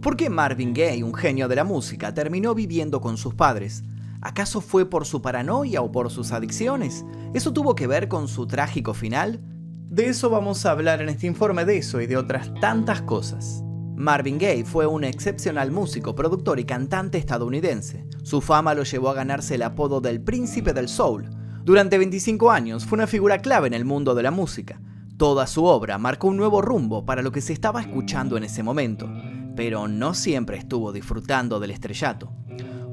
¿Por qué Marvin Gaye, un genio de la música, terminó viviendo con sus padres? ¿Acaso fue por su paranoia o por sus adicciones? ¿Eso tuvo que ver con su trágico final? De eso vamos a hablar en este informe, de eso y de otras tantas cosas. Marvin Gaye fue un excepcional músico, productor y cantante estadounidense. Su fama lo llevó a ganarse el apodo del Príncipe del Soul. Durante 25 años fue una figura clave en el mundo de la música. Toda su obra marcó un nuevo rumbo para lo que se estaba escuchando en ese momento, pero no siempre estuvo disfrutando del estrellato.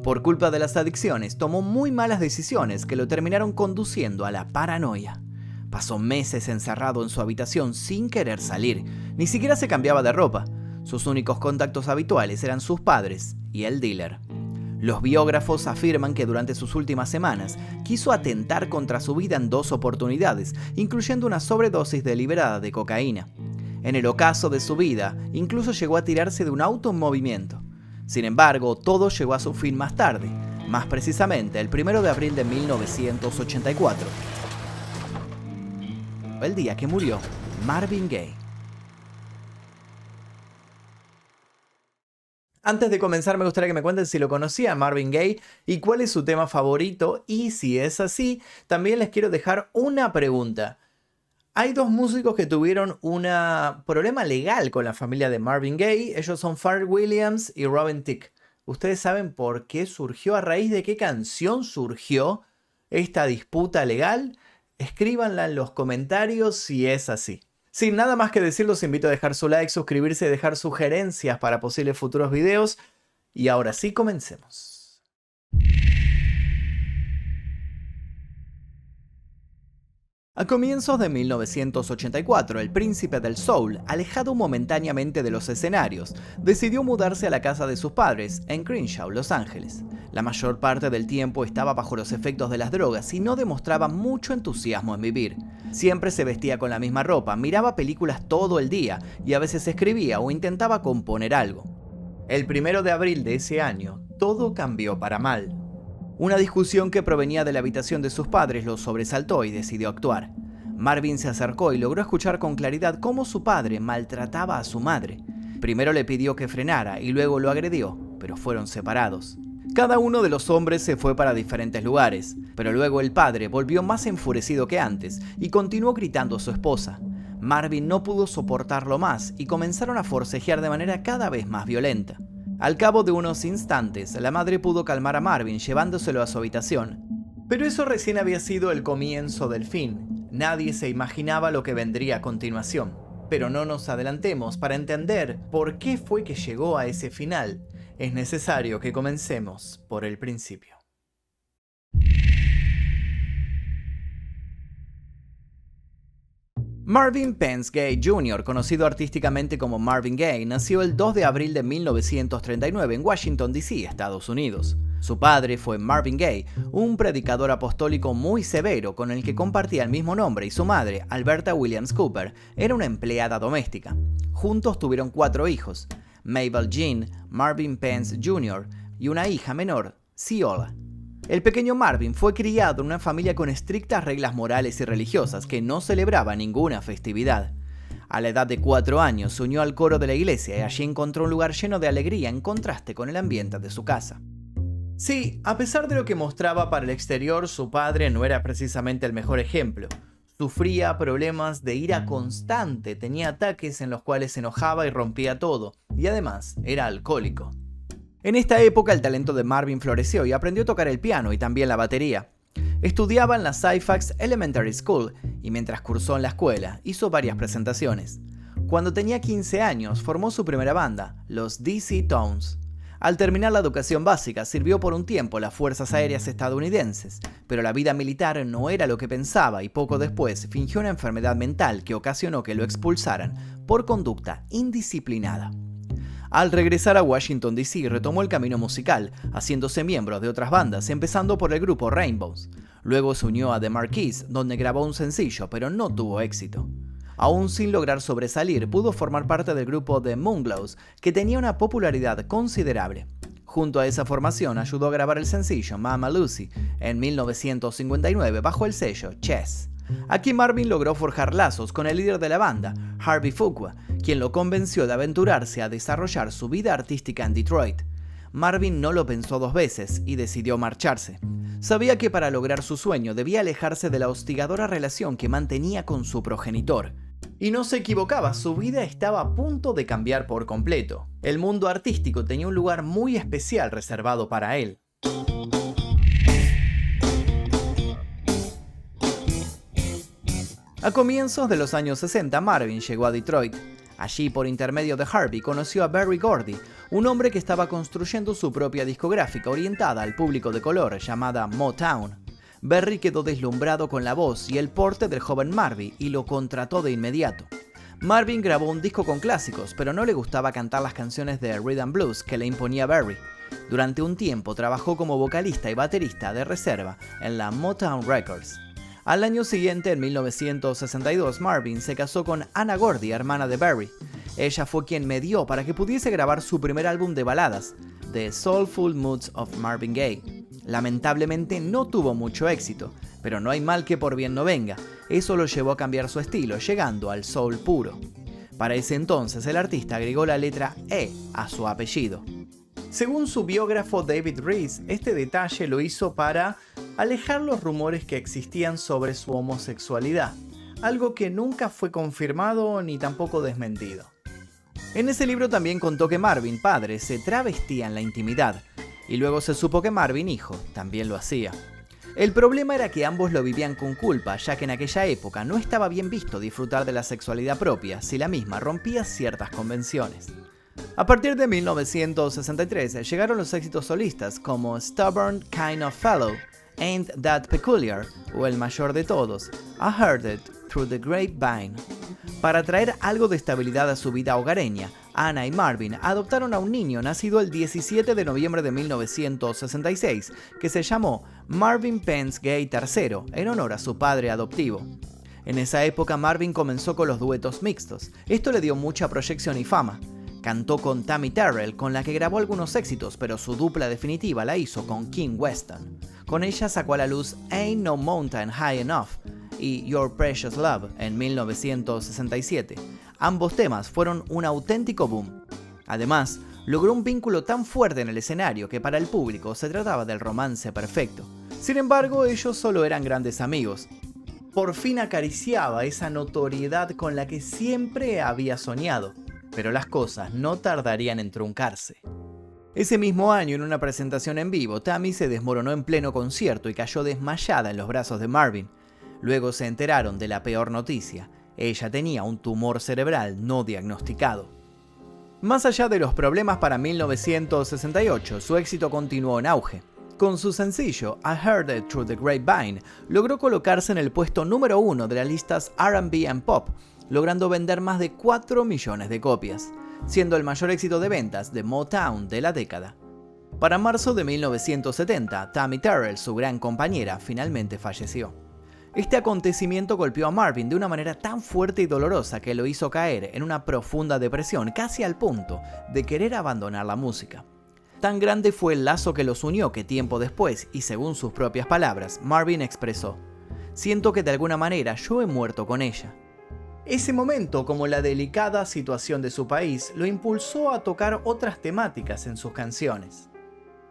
Por culpa de las adicciones, tomó muy malas decisiones que lo terminaron conduciendo a la paranoia. Pasó meses encerrado en su habitación sin querer salir, ni siquiera se cambiaba de ropa. Sus únicos contactos habituales eran sus padres y el dealer. Los biógrafos afirman que durante sus últimas semanas quiso atentar contra su vida en 2 oportunidades, incluyendo una sobredosis deliberada de cocaína. En el ocaso de su vida, incluso llegó a tirarse de un auto en movimiento. Sin embargo, todo llegó a su fin más tarde, más precisamente el 1 de abril de 1984. El día que murió Marvin Gaye. Antes de comenzar, me gustaría que me cuenten si lo conocía Marvin Gaye y cuál es su tema favorito, y si es así, también les quiero dejar una pregunta. Hay 2 músicos que tuvieron un problema legal con la familia de Marvin Gaye. Ellos son Pharrell Williams y Robin Thicke. ¿Ustedes saben por qué surgió, a raíz de qué canción surgió esta disputa legal? Escríbanla en los comentarios si es así. Sin nada más que decir, los invito a dejar su like, suscribirse y dejar sugerencias para posibles futuros videos. Y ahora sí, comencemos. A comienzos de 1984, el príncipe del soul, alejado momentáneamente de los escenarios, decidió mudarse a la casa de sus padres en Crenshaw, Los Ángeles. La mayor parte del tiempo estaba bajo los efectos de las drogas y no demostraba mucho entusiasmo en vivir. Siempre se vestía con la misma ropa, miraba películas todo el día y a veces escribía o intentaba componer algo. El 1 de abril de ese año, todo cambió para mal. Una discusión que provenía de la habitación de sus padres lo sobresaltó y decidió actuar. Marvin se acercó y logró escuchar con claridad cómo su padre maltrataba a su madre. Primero le pidió que frenara y luego lo agredió, pero fueron separados. Cada uno de los hombres se fue para diferentes lugares, pero luego el padre volvió más enfurecido que antes y continuó gritando a su esposa. Marvin no pudo soportarlo más y comenzaron a forcejear de manera cada vez más violenta. Al cabo de unos instantes, la madre pudo calmar a Marvin llevándoselo a su habitación. Pero eso recién había sido el comienzo del fin. Nadie se imaginaba lo que vendría a continuación. Pero no nos adelantemos. Para entender por qué fue que llegó a ese final, es necesario que comencemos por el principio. Marvin Pence Gaye Jr., conocido artísticamente como Marvin Gaye, nació el 2 de abril de 1939 en Washington, D.C., Estados Unidos. Su padre fue Marvin Gaye, un predicador apostólico muy severo con el que compartía el mismo nombre, y su madre, Alberta Williams Cooper, era una empleada doméstica. Juntos tuvieron 4 hijos: Mabel Jean, Marvin Pence Jr. y una hija menor, Ceola. El pequeño Marvin fue criado en una familia con estrictas reglas morales y religiosas que no celebraba ninguna festividad. A la edad de 4 años se unió al coro de la iglesia y allí encontró un lugar lleno de alegría en contraste con el ambiente de su casa. Sí, a pesar de lo que mostraba para el exterior, su padre no era precisamente el mejor ejemplo. Sufría problemas de ira constante, tenía ataques en los cuales se enojaba y rompía todo, y además era alcohólico. En esta época el talento de Marvin floreció y aprendió a tocar el piano y también la batería. Estudiaba en la Syphax Elementary School y mientras cursó en la escuela hizo varias presentaciones. Cuando tenía 15 años formó su primera banda, los DC Tones. Al terminar la educación básica sirvió por un tiempo en las Fuerzas Aéreas estadounidenses, pero la vida militar no era lo que pensaba y poco después fingió una enfermedad mental que ocasionó que lo expulsaran por conducta indisciplinada. Al regresar a Washington, D.C., retomó el camino musical, haciéndose miembro de otras bandas, empezando por el grupo Rainbows. Luego se unió a The Marquis, donde grabó un sencillo, pero no tuvo éxito. Aún sin lograr sobresalir, pudo formar parte del grupo The Moonglows, que tenía una popularidad considerable. Junto a esa formación ayudó a grabar el sencillo Mama Lucy en 1959 bajo el sello Chess. Aquí Marvin logró forjar lazos con el líder de la banda, Harvey Fuqua, quien lo convenció de aventurarse a desarrollar su vida artística en Detroit. Marvin no lo pensó dos veces y decidió marcharse. Sabía que para lograr su sueño debía alejarse de la hostigadora relación que mantenía con su progenitor. Y no se equivocaba, su vida estaba a punto de cambiar por completo. El mundo artístico tenía un lugar muy especial reservado para él. A comienzos de los años 60, Marvin llegó a Detroit. Allí, por intermedio de Harvey, conoció a Berry Gordy, un hombre que estaba construyendo su propia discográfica orientada al público de color llamada Motown. Berry quedó deslumbrado con la voz y el porte del joven Marvin y lo contrató de inmediato. Marvin grabó un disco con clásicos, pero no le gustaba cantar las canciones de rhythm and blues que le imponía Berry. Durante un tiempo trabajó como vocalista y baterista de reserva en la Motown Records. Al año siguiente, en 1962, Marvin se casó con Anna Gordy, hermana de Berry. Ella fue quien medió para que pudiese grabar su primer álbum de baladas, The Soulful Moods of Marvin Gaye. Lamentablemente no tuvo mucho éxito, pero no hay mal que por bien no venga. Eso lo llevó a cambiar su estilo, llegando al soul puro. Para ese entonces, el artista agregó la letra E a su apellido. Según su biógrafo David Rees, este detalle lo hizo para alejar los rumores que existían sobre su homosexualidad, algo que nunca fue confirmado ni tampoco desmentido. En ese libro también contó que Marvin, padre, se travestía en la intimidad, y luego se supo que Marvin, hijo, también lo hacía. El problema era que ambos lo vivían con culpa, ya que en aquella época no estaba bien visto disfrutar de la sexualidad propia si la misma rompía ciertas convenciones. A partir de 1963 llegaron los éxitos solistas como Stubborn Kind of Fellow, Ain't That Peculiar o el mayor de todos, I Heard It Through the Grapevine. Para traer algo de estabilidad a su vida hogareña, Anna y Marvin adoptaron a un niño nacido el 17 de noviembre de 1966 que se llamó Marvin Pence Gaye III en honor a su padre adoptivo. En esa época Marvin comenzó con los duetos mixtos. Esto le dio mucha proyección y fama. Cantó con Tammy Terrell, con la que grabó algunos éxitos, pero su dupla definitiva la hizo con Kim Weston. Con ella sacó a la luz Ain't No Mountain High Enough y Your Precious Love en 1967. Ambos temas fueron un auténtico boom. Además, logró un vínculo tan fuerte en el escenario que para el público se trataba del romance perfecto. Sin embargo, ellos solo eran grandes amigos. Por fin acariciaba esa notoriedad con la que siempre había soñado. Pero las cosas no tardarían en truncarse. Ese mismo año, en una presentación en vivo, Tammy se desmoronó en pleno concierto y cayó desmayada en los brazos de Marvin. Luego se enteraron de la peor noticia. Ella tenía un tumor cerebral no diagnosticado. Más allá de los problemas para 1968, su éxito continuó en auge. Con su sencillo I Heard It Through the Grapevine, logró colocarse en el puesto número 1 de las listas R&B and Pop, logrando vender más de 4 millones de copias, siendo el mayor éxito de ventas de Motown de la década. Para marzo de 1970, Tammy Terrell, su gran compañera, finalmente falleció. Este acontecimiento golpeó a Marvin de una manera tan fuerte y dolorosa que lo hizo caer en una profunda depresión, casi al punto de querer abandonar la música. Tan grande fue el lazo que los unió que tiempo después, y según sus propias palabras, Marvin expresó: "Siento que de alguna manera yo he muerto con ella". Ese momento, como la delicada situación de su país, lo impulsó a tocar otras temáticas en sus canciones.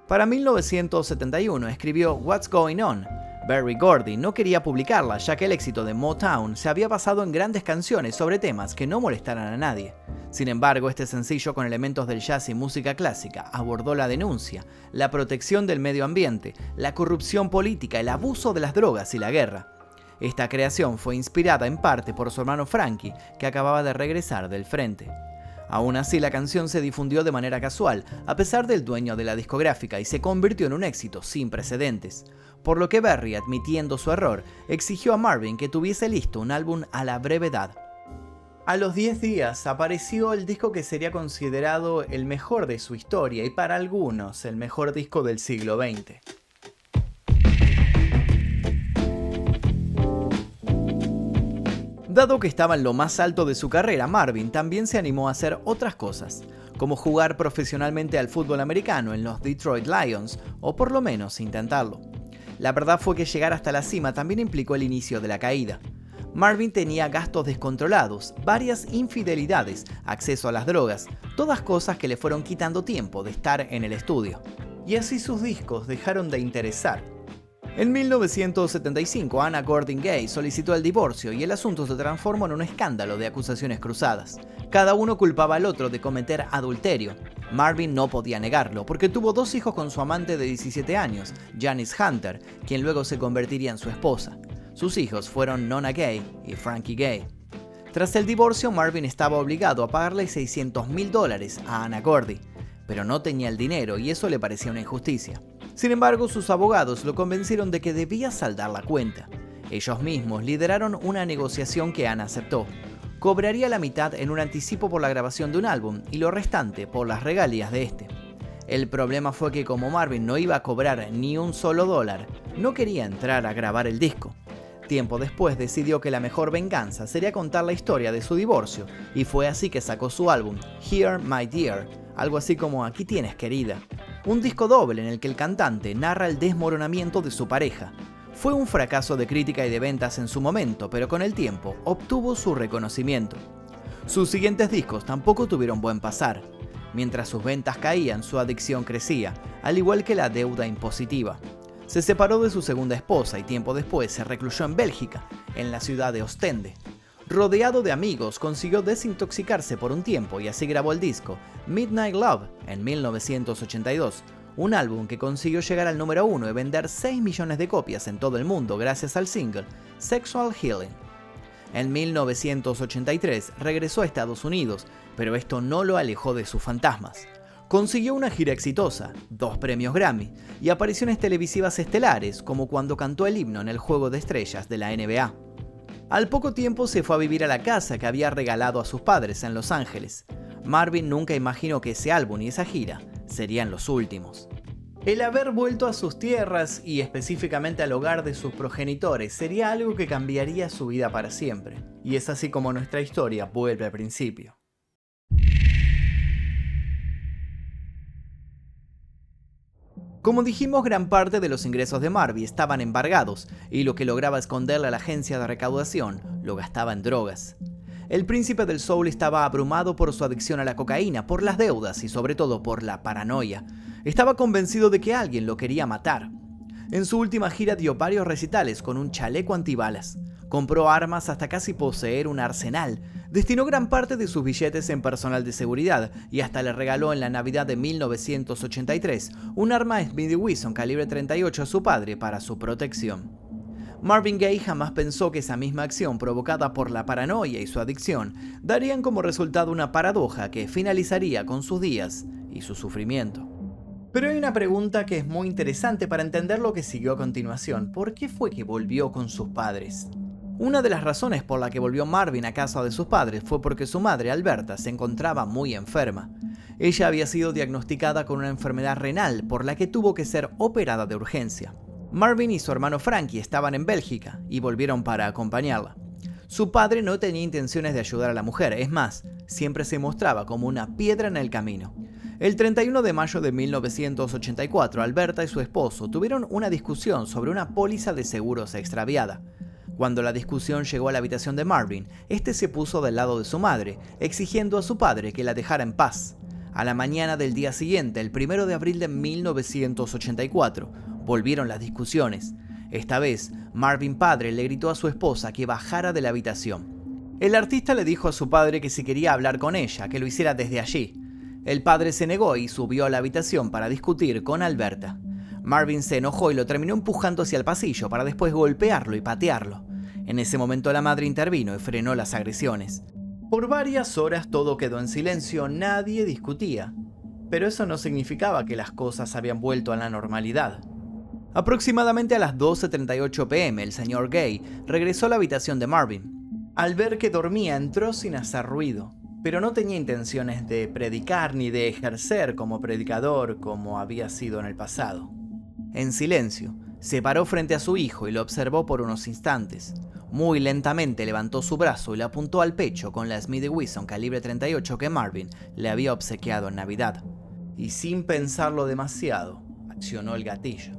Para 1971 escribió What's Going On. Berry Gordy no quería publicarla, ya que el éxito de Motown se había basado en grandes canciones sobre temas que no molestaran a nadie. Sin embargo, este sencillo con elementos del jazz y música clásica abordó la denuncia, la protección del medio ambiente, la corrupción política, el abuso de las drogas y la guerra. Esta creación fue inspirada en parte por su hermano Frankie, que acababa de regresar del frente. Aún así, la canción se difundió de manera casual, a pesar del dueño de la discográfica, y se convirtió en un éxito sin precedentes. Por lo que Berry, admitiendo su error, exigió a Marvin que tuviese listo un álbum a la brevedad. A los 10 días apareció el disco que sería considerado el mejor de su historia y para algunos el mejor disco del siglo XX. Dado que estaba en lo más alto de su carrera, Marvin también se animó a hacer otras cosas, como jugar profesionalmente al fútbol americano en los Detroit Lions, o por lo menos intentarlo. La verdad fue que llegar hasta la cima también implicó el inicio de la caída. Marvin tenía gastos descontrolados, varias infidelidades, acceso a las drogas, todas cosas que le fueron quitando tiempo de estar en el estudio. Y así sus discos dejaron de interesar. En 1975, Anna Gordon Gay solicitó el divorcio y el asunto se transformó en un escándalo de acusaciones cruzadas. Cada uno culpaba al otro de cometer adulterio. Marvin no podía negarlo porque tuvo 2 hijos con su amante de 17 años, Janice Hunter, quien luego se convertiría en su esposa. Sus hijos fueron Nona Gay y Frankie Gay. Tras el divorcio, Marvin estaba obligado a pagarle $600,000 a Anna Gordy, pero no tenía el dinero y eso le parecía una injusticia. Sin embargo, sus abogados lo convencieron de que debía saldar la cuenta. Ellos mismos lideraron una negociación que Anna aceptó. Cobraría la mitad en un anticipo por la grabación de un álbum y lo restante por las regalías de este. El problema fue que como Marvin no iba a cobrar ni un solo dólar, no quería entrar a grabar el disco. Tiempo después decidió que la mejor venganza sería contar la historia de su divorcio, y fue así que sacó su álbum, Here My Dear, algo así como Aquí tienes querida. Un disco doble en el que el cantante narra el desmoronamiento de su pareja. Fue un fracaso de crítica y de ventas en su momento, pero con el tiempo obtuvo su reconocimiento. Sus siguientes discos tampoco tuvieron buen pasar. Mientras sus ventas caían, su adicción crecía, al igual que la deuda impositiva. Se separó de su segunda esposa y tiempo después se recluyó en Bélgica, en la ciudad de Ostende. Rodeado de amigos, consiguió desintoxicarse por un tiempo y así grabó el disco Midnight Love en 1982, un álbum que consiguió llegar al número 1 y vender 6 millones de copias en todo el mundo gracias al single Sexual Healing. En 1983 regresó a Estados Unidos, pero esto no lo alejó de sus fantasmas. Consiguió una gira exitosa, 2 premios Grammy y apariciones televisivas estelares, como cuando cantó el himno en el Juego de Estrellas de la NBA. Al poco tiempo se fue a vivir a la casa que había regalado a sus padres en Los Ángeles. Marvin nunca imaginó que ese álbum y esa gira serían los últimos. El haber vuelto a sus tierras y específicamente al hogar de sus progenitores sería algo que cambiaría su vida para siempre. Y es así como nuestra historia vuelve al principio. Como dijimos, gran parte de los ingresos de Marvin estaban embargados y lo que lograba esconderle a la agencia de recaudación lo gastaba en drogas. El príncipe del soul estaba abrumado por su adicción a la cocaína, por las deudas y sobre todo por la paranoia. Estaba convencido de que alguien lo quería matar. En su última gira dio varios recitales con un chaleco antibalas. Compró armas hasta casi poseer un arsenal. Destinó gran parte de sus billetes en personal de seguridad y hasta le regaló en la Navidad de 1983 un arma Smith & Wesson calibre 38 a su padre para su protección. Marvin Gaye jamás pensó que esa misma acción provocada por la paranoia y su adicción darían como resultado una paradoja que finalizaría con sus días y su sufrimiento. Pero hay una pregunta que es muy interesante para entender lo que siguió a continuación. ¿Por qué fue que volvió con sus padres? Una de las razones por la que volvió Marvin a casa de sus padres fue porque su madre, Alberta, se encontraba muy enferma. Ella había sido diagnosticada con una enfermedad renal por la que tuvo que ser operada de urgencia. Marvin y su hermano Frankie estaban en Bélgica y volvieron para acompañarla. Su padre no tenía intenciones de ayudar a la mujer, es más, siempre se mostraba como una piedra en el camino. El 31 de mayo de 1984, Alberta y su esposo tuvieron una discusión sobre una póliza de seguros extraviada. Cuando la discusión llegó a la habitación de Marvin, este se puso del lado de su madre, exigiendo a su padre que la dejara en paz. A la mañana del día siguiente, el 1 de abril de 1984, volvieron las discusiones. Esta vez, Marvin padre le gritó a su esposa que bajara de la habitación. El artista le dijo a su padre que si quería hablar con ella, que lo hiciera desde allí. El padre se negó y subió a la habitación para discutir con Alberta. Marvin se enojó y lo terminó empujando hacia el pasillo para después golpearlo y patearlo. En ese momento la madre intervino y frenó las agresiones. Por varias horas todo quedó en silencio, nadie discutía. Pero eso no significaba que las cosas habían vuelto a la normalidad. Aproximadamente a las 12:38 p.m. el señor Gay regresó a la habitación de Marvin. Al ver que dormía entró sin hacer ruido, pero no tenía intenciones de predicar ni de ejercer como predicador como había sido en el pasado. En silencio, se paró frente a su hijo y lo observó por unos instantes. Muy lentamente levantó su brazo y le apuntó al pecho con la Smith & Wesson calibre 38 que Marvin le había obsequiado en Navidad. Y sin pensarlo demasiado, accionó el gatillo.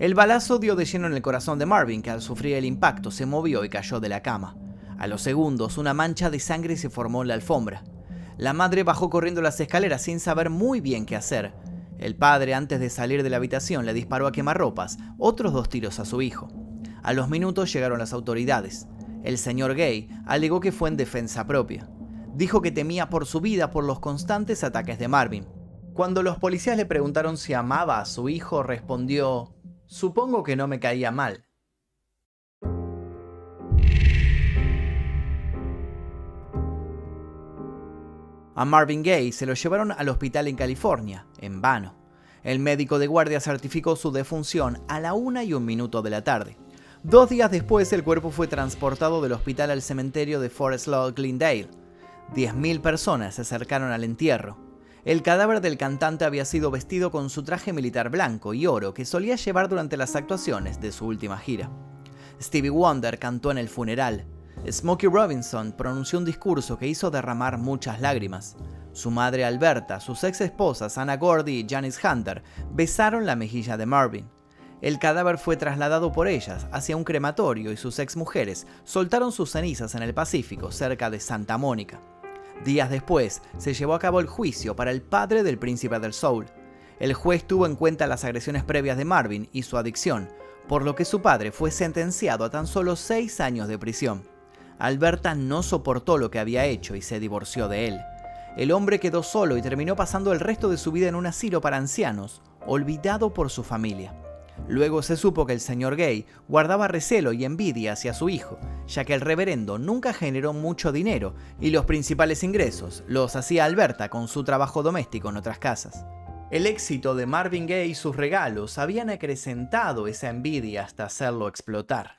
El balazo dio de lleno en el corazón de Marvin, que al sufrir el impacto se movió y cayó de la cama. A los segundos, una mancha de sangre se formó en la alfombra. La madre bajó corriendo las escaleras sin saber muy bien qué hacer. El padre, antes de salir de la habitación, le disparó a quemarropas, otros 2 tiros a su hijo. A los minutos llegaron las autoridades. El señor Gay alegó que fue en defensa propia. Dijo que temía por su vida por los constantes ataques de Marvin. Cuando los policías le preguntaron si amaba a su hijo, respondió: «Supongo que no me caía mal». A Marvin Gaye se lo llevaron al hospital en California, en vano. El médico de guardia certificó su defunción a la 1:01 de la tarde. 2 días después, el cuerpo fue transportado del hospital al cementerio de Forest Lawn, Glendale. 10.000 personas se acercaron al entierro. El cadáver del cantante había sido vestido con su traje militar blanco y oro que solía llevar durante las actuaciones de su última gira. Stevie Wonder cantó en el funeral. Smokey Robinson pronunció un discurso que hizo derramar muchas lágrimas. Su madre Alberta, sus ex esposas Anna Gordy y Janice Hunter besaron la mejilla de Marvin. El cadáver fue trasladado por ellas hacia un crematorio y sus ex mujeres soltaron sus cenizas en el Pacífico, cerca de Santa Mónica. Días después, se llevó a cabo el juicio para el padre del príncipe del soul. El juez tuvo en cuenta las agresiones previas de Marvin y su adicción, por lo que su padre fue sentenciado a tan solo 6 años de prisión. Alberta no soportó lo que había hecho y se divorció de él. El hombre quedó solo y terminó pasando el resto de su vida en un asilo para ancianos, olvidado por su familia. Luego se supo que el señor Gay guardaba recelo y envidia hacia su hijo, ya que el reverendo nunca generó mucho dinero y los principales ingresos los hacía Alberta con su trabajo doméstico en otras casas. El éxito de Marvin Gaye y sus regalos habían acrecentado esa envidia hasta hacerlo explotar.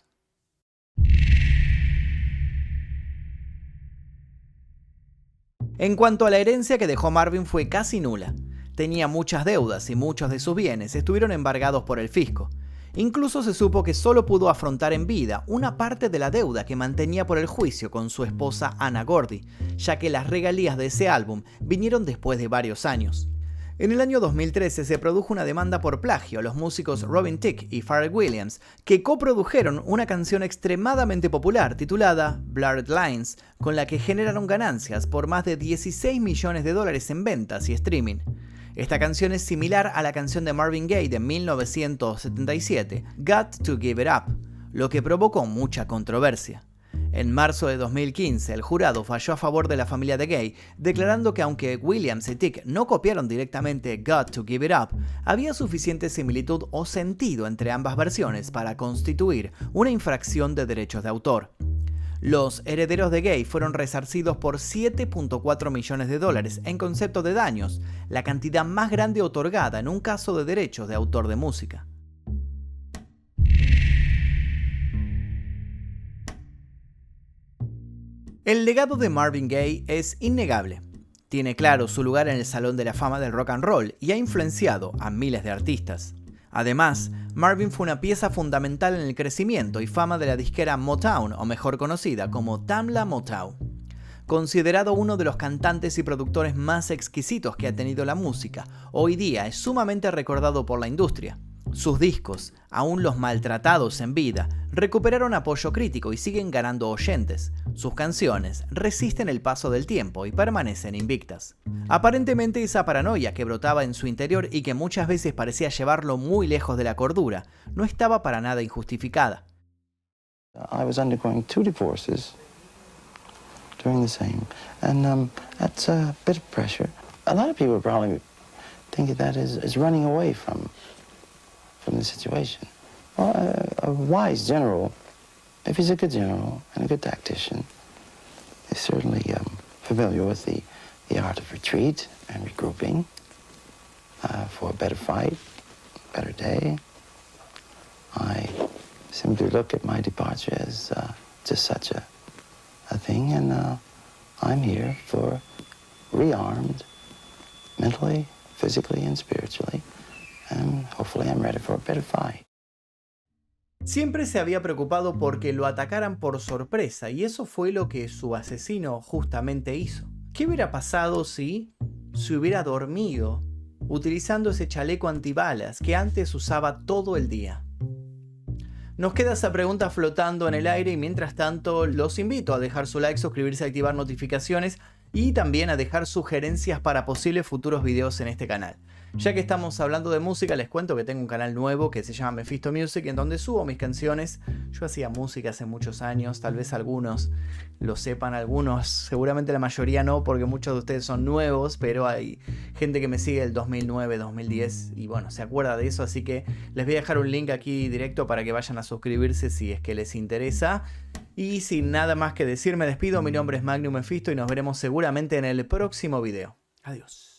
En cuanto a la herencia que dejó Marvin, fue casi nula. Tenía muchas deudas y muchos de sus bienes estuvieron embargados por el fisco. Incluso se supo que solo pudo afrontar en vida una parte de la deuda que mantenía por el juicio con su esposa Anna Gordy, ya que las regalías de ese álbum vinieron después de varios años. En el año 2013 se produjo una demanda por plagio a los músicos Robin Thicke y Pharrell Williams, que coprodujeron una canción extremadamente popular titulada Blurred Lines, con la que generaron ganancias por más de $16 millones en ventas y streaming. Esta canción es similar a la canción de Marvin Gaye de 1977, Got to Give It Up, lo que provocó mucha controversia. En marzo de 2015, el jurado falló a favor de la familia de Gaye, declarando que aunque Williams y Thicke no copiaron directamente Got to Give It Up, había suficiente similitud o sentido entre ambas versiones para constituir una infracción de derechos de autor. Los herederos de Gaye fueron resarcidos por $7.4 millones en concepto de daños, la cantidad más grande otorgada en un caso de derechos de autor de música. El legado de Marvin Gaye es innegable. Tiene claro su lugar en el Salón de la Fama del Rock and Roll y ha influenciado a miles de artistas. Además, Marvin fue una pieza fundamental en el crecimiento y fama de la disquera Motown, o mejor conocida como Tamla Motown. Considerado uno de los cantantes y productores más exquisitos que ha tenido la música, hoy día es sumamente recordado por la industria. Sus discos, aún los maltratados en vida, recuperaron apoyo crítico y siguen ganando oyentes. Sus canciones resisten el paso del tiempo y permanecen invictas. Aparentemente esa paranoia que brotaba en su interior y que muchas veces parecía llevarlo muy lejos de la cordura, no estaba para nada injustificada. I was undergoing 2 divorces during the same, and that's a bit of pressure. A lot of people probably think that is running away from the situation. Well, a wise general, if he's a good general and a good tactician, is certainly familiar with the art of retreat and regrouping for a better fight, better day. I simply look at my departure as just such a thing, and I'm here for rearmed mentally, physically, and spiritually. And hopefully I'm ready for a better fight. Siempre se había preocupado porque lo atacaran por sorpresa y eso fue lo que su asesino justamente hizo. ¿Qué hubiera pasado si se hubiera dormido utilizando ese chaleco antibalas que antes usaba todo el día? Nos queda esa pregunta flotando en el aire y mientras tanto los invito a dejar su like, suscribirse, activar notificaciones y también a dejar sugerencias para posibles futuros videos en este canal. Ya que estamos hablando de música, les cuento que tengo un canal nuevo que se llama Mephisto Music, en donde subo mis canciones. Yo hacía música hace muchos años, tal vez algunos lo sepan, algunos, seguramente la mayoría no, porque muchos de ustedes son nuevos, pero hay gente que me sigue del 2009, 2010 y bueno, se acuerda de eso, así que les voy a dejar un link aquí directo para que vayan a suscribirse si es que les interesa. Y sin nada más que decir, me despido. Mi nombre es Magnum Mephisto y nos veremos seguramente en el próximo video. Adiós.